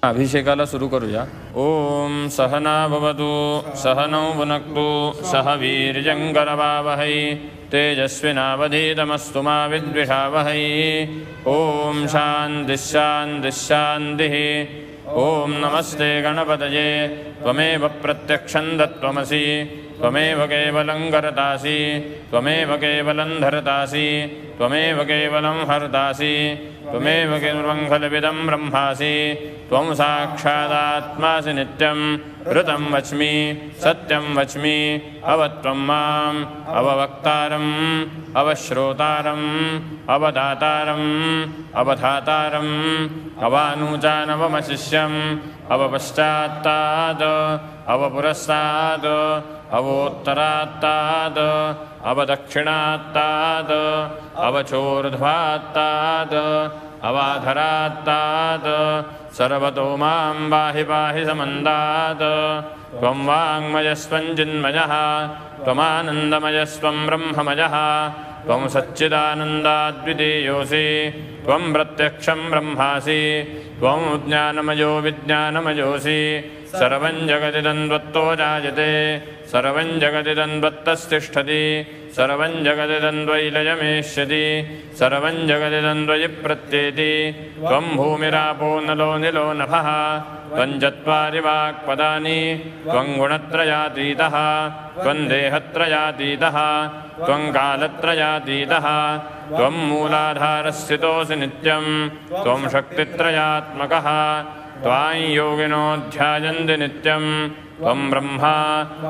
अभिषेकाला सुरू करूया. ओम सहना भवतु सहनौ भुनक्तु सह वीर्यंकरवावहै तेजस्विनावधीतमस्तु मा विद्विषावहै. ओम शान्तिः शान्तिः शान्तिः. ओम नमस्ते गणपतये त्वमेव प्रत्यक्षं तत्त्वमसि त्वमेव केवलं कर्तासि त्वमेव केवलं धर्तासि त्वमेव केवलं हर्तासि त्वमेव केवलं खलविदं ब्रह्मासि त्वं साक्षादात्मासि नित्यं ऋतं वच्मि सत्यं वच्मि अवत्वं माम् अववक्तारम् अवश्रोतारम् अवदातारम् अवधातारम् अवानुजानवमशिष्यम् अवपश्चात्तात् अवपुरस्तात् अवोत्तरात्तात् अवदक्षिणात्तात् अवचोर्ध्वात्तात् अवाधरात्तात् सर्वतो मां पाहि पाहि समन्तात्. त्वं वाङ्मयस्त्वं चिन्मयः त्वमानन्दमयस्त्वं ब्रह्ममयः त्वं सच्चिदानन्दाद्वितीयोऽसि त्वं प्रत्यक्षं ब्रह्मासि त्वं ज्ञानमयो विज्ञानमयोऽसि. सर्वं जगदिदं त्वत्तो जायते सर्वं जगदिदं त्वत्तस्तिष्ठति सर्वं जगदिदं त्वयि लयमेष्यति सर्वं जगदिदं त्वयि प्रत्येति. त्वं भूमिरापो नलो निलो नभः त्वं चत्वारि वाक्पदानि त्वं गुणत्रयातीतः त्वं देहत्रयातीतः त्वं कालत्रयातीतः त्वं मूलाधारस्थितोऽसि नित्यं त्वं शक्तित्रयात्मकः. त्वां योगिनो ध्यायन्ति नित्यं त्वं ब्रह्मा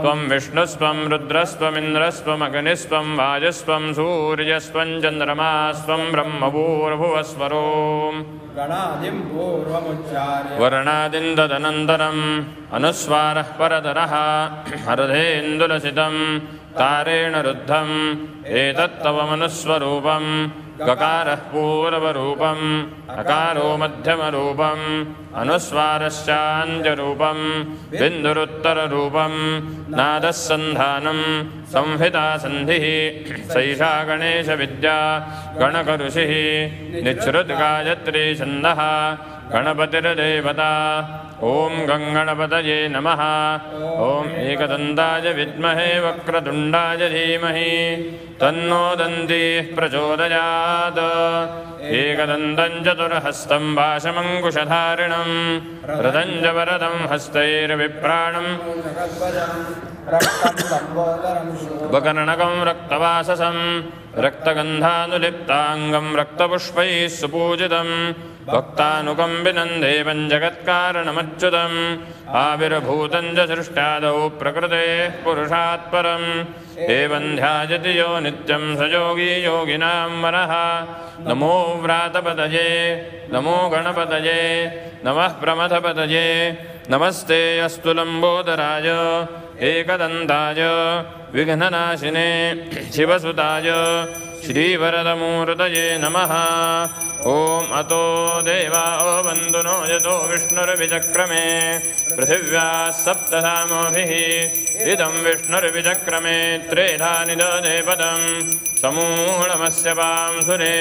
त्वं विष्णुस्त्वं रुद्रस्त्वमिन्द्रस्त्वमग्निस्त्वं वायुस्त्वं सूर्यस्त्वं चन्द्रमास्त्वं ब्रह्मभूर्भुवस्वरो. वर्णादिं तदनन्तरम् अनुस्वारः परतरः हरधेन्दुलसितं तारेण रुद्धम् एतत्तव मनुस्वरूपं. गकारः पूर्वरूपम् अकारो मध्यमरूपम् अनुस्वारश्चान्त्यरूपम् बिन्दुरुत्तररूपम् नादः सन्धानं संहिता सन्धिः. सैषा गणेशविद्या गणकऋषिः निच्छ्रुतगायत्री छन्दः गणपतिर्देवता. ओम गंगणपतये नमः. ओम एकदन्ताय विद्महे वक्रतुण्डाय धीमहि तन्नो दन्तिः प्रचोदयात्. एकदन्तं चतुर्हस्तं पाशमङ्कुशधारिणं रदं च वरदं हस्तैर्विप्राणं उपकर्णकं रक्तवाससं रक्तगन्धानुलिप्ताङ्गं रक्तपुष्पैः सुपूजितं भक्तानुकम्पिनं देवं जगत्कारणमच्युतम् आविर्भूतं च सृष्ट्यादौ प्रकृतेः पुरुषात् परम्. एवं ध्यायति यो नित्यं स योगी योगिनां वरः. नमो व्रातपतये नमो गणपतये नमः प्रमथपतये नमस्ते अस्तु लम्बोदराय एकदन्ताय विघ्ननाशिने शिवसुताय श्रीवरदमूर्तये नमः. ओम अतो देवा वन्दनो यतो विष्णुर्विचक्रमे पृथिव्याः सप्तधामोभिः इदं विष्णुर्विचक्रमे त्रेधा निदधे पदं समूढमस्य पांसुरे.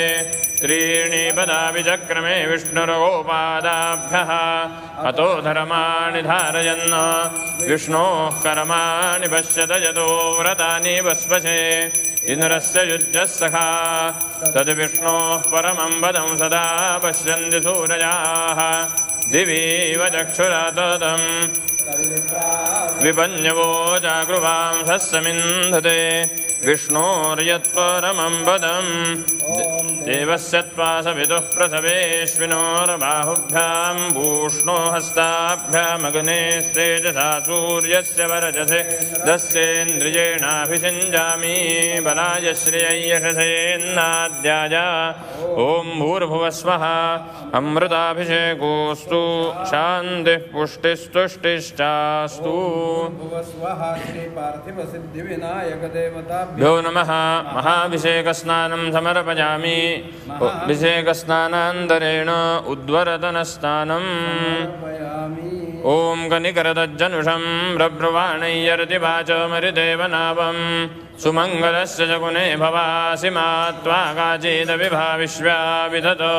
त्रीणि पदा विचक्रमे विष्णुर्गोपादाभ्यः अतो धर्माणि धारयन् विष्णोः कर्माणि पश्यत यतो व्रतानि वस्वसे. इन्द्रस्य युज्यः सखा तद्विष्णोः परमं पदं सदा पश्यन्ति सूरजाः दिवीव चक्षुरा तदं विपन्यवो जागृवांसस्समिन्धते विष्णोर्यत्परमं पदं. देवस्य त्वासविदुः प्रसवेश्विनोर्बाहुभ्यां भूष्णो हस्ताभ्यामग्नेस्तेजसा सूर्यस्य वरजसे दस्येन्द्रियेणाभिषिञ्जामि बलाय श्रियै यशसेन्नाद्याय. ॐ भूर्भुवस्वः अमृताभिषेकोऽस्तु शान्तिः पुष्टिस्तुष्टिश्चास्तु. भ्यो नमः. महाभिषेकस्नानं समर्पयामि. अभिषेकस्नानान्तरेण उद्वरतनस्नानम्. ॐ कनिकरदज्जनुषं ब्रब्रुवाणय्यर्तिवाचमरिदेवनावं सुमङ्गलस्य जगुने भवासि मात्वा काचिदविभा विश्व्या विदतो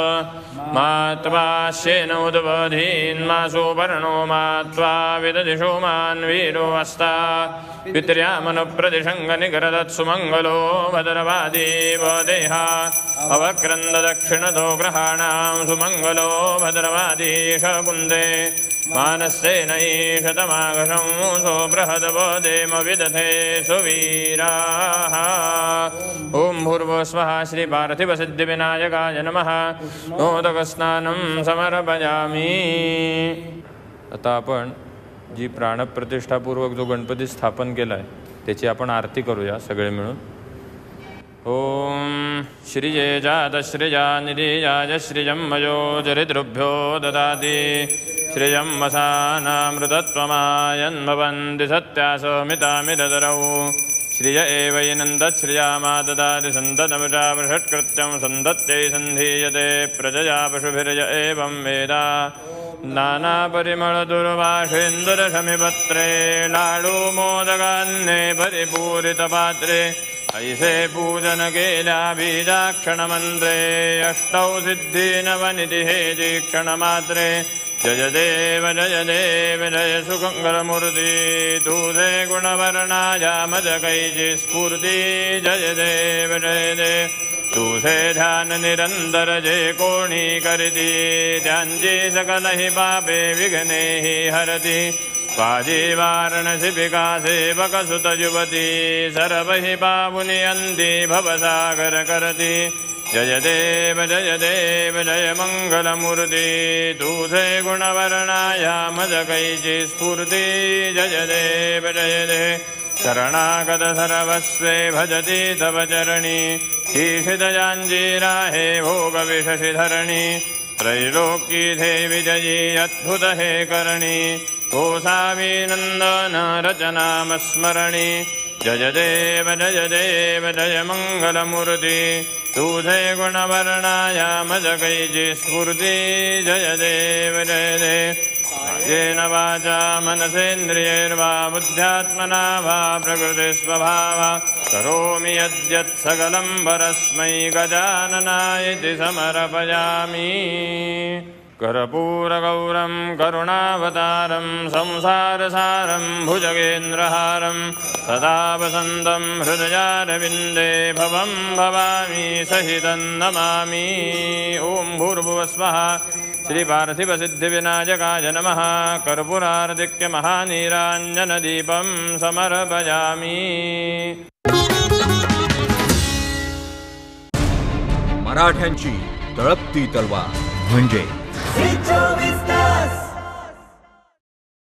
मात्वा श्येन उद्बोधीन्मासु पर्णो मात्वा विददिशो मान् वीरो अस्ता पित्र्यामनुप्रतिशङ्गनिकरदत्सुमङ्गलो भद्रवादीव देहा अवक्रन्ददक्षिणतो ग्रहाणां सुमङ्गलो भद्रवादीश कुन्दे मानस्येन ईशतमाघशं सो बृहदवो देम विदधे सुवीराः। ॐ भूर्भुवस्वः श्रीपार्थिवसिद्धिविनायकाय नमः। मोदकस्नानं समर्पयामि। आता आपण जी प्राणप्रतिष्ठापूर्वक जो गणपती स्थापन केला आहे त्याची आपण आरती करूया सगळे मिळून। ओम श्रीये जातश्रिया निरीयाय श्रियं मयो चरितृभ्यो ददाति श्रियं वसानामृतत्वमायन्भवन्ति सत्यासोमितामिददरौ श्रिय एवैनन्दश्रियामा ददाति सन्ततमृषा वृषत्कृत्यं सन्दत्यै सन्धीयते प्रजया पशुभिर्य एवं वेद नानापरिमलदुर्वाषेन्दुरशमिपत्रे लाडू मोदकान्ने परिपूरितपात्रे ऐसे पूजन केल्या बीजाक्षणमन्त्रे अष्टौ सिद्धीनवनिधिः दीक्षणमात्रे जय देव जय सुगङ्गलमूर्ति तुझे गुणवर्णाया मजकैची स्फूर्ती जय देव तुझे ध्यान निरंतर जे कोणी करीती त्यांची सकल हि पापे विघ्ने हि हरती स्वाजी वारणसी विकासे बकसुत युवती सर्व हि पावुनियन्ति भवसागर करती जय देव जय मंगलमूर्ति तुझे गुणवर्णाया मजकैची स्फूर्ति जय देव शरणागत सर्वस्वे भजति तव चरणी ईशितजाञ्जीराहे भोगविशशिधरणी त्रैलोकी देवी जयी अद्भुत हे करणी कोसावी नंदन रचनामस्मरणी जय देव जय मंगलमूर्ति तुझे गुणवर्णाया मजकैची स्फूर्ति जय देव येन वाचा मनसेन्द्रियैर्वा बुद्ध्यात्मना वा प्रकृतिस्वभावा करोमि यद्यत् सकलं परस्मै गजाननाय समर्पयामि। कर्पूरगौरं करुणावतारं संसारसारं भुजगेन्द्रहारं सदा वसन्तं हृदयारविन्दे भवं भवामि सहितं नमामि। ॐ भूर्भुवस्वः श्रीपार्थिवसिद्धिविनायकाय नमः। कर्पूरार्धिक्य महानीराञ्जनदीपं समर्पयामि। मराठ्यांची तळपती तलवार म्हणजे